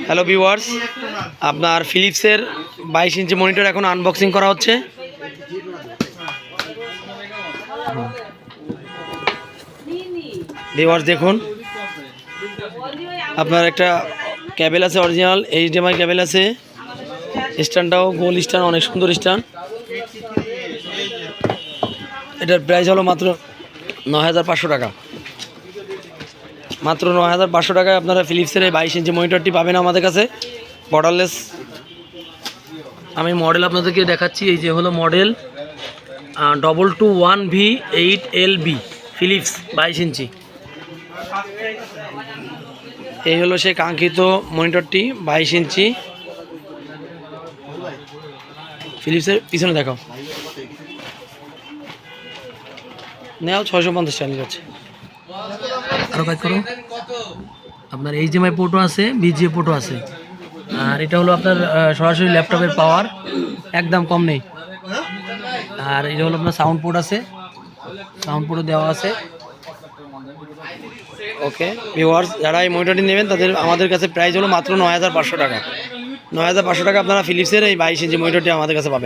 Hello viewers, আপনার ফিলিপসের 22 inch monitor এখন unboxing করা হচ্ছে। ভিউয়ার্স দেখুন, আপনার একটা ক্যাবেল আছে, অরিজিনাল HDMI ক্যাবেল আছে। স্ট্যান্ডটাও গোল স্ট্যান্ড, অনেক সুন্দর স্ট্যান্ড। এটার প্রাইস হলো মাত্র ৯,৫০০ টাকা। মাত্র ৯,৫০০ টাকায় আপনারা ফিলিপসের এই 22 ইঞ্চি মনিটরটি পাবেন আমাদের কাছে, বর্ডারলেস। আমি মডেল আপনাদেরকে দেখাচ্ছি। এই যে হলো মডেল 2221V8LB ফিলিপস 22 ইঞ্চি। এই হলো সেই কাঙ্ক্ষিত মনিটরটি 22 ইঞ্চি ফিলিপসের। পিছনে দেখাও, নেও 650 টাকা যাচ্ছে। আরও কাজ করো। আপনার HDMI পোর্টও আছে, VGA পোর্টও আছে। আর এটা হলো আপনার সরাসরি ল্যাপটপের পাওয়ার, একদম কম নেই। আর এটা হলো আপনার সাউন্ড পোর্ট আছে, সাউন্ড পোর্টও দেওয়া আছে। ওকে ভিউয়ার্স, যারা এই মনিটরটি নেবেন তাদের আমাদের কাছে প্রাইস হলো মাত্র ৯,৫০০ টাকা। ৯,৫০০ টাকা আপনারা ফিলিপসের এই 22 ইঞ্চি মনিটরটি আমাদের কাছে পাবেন।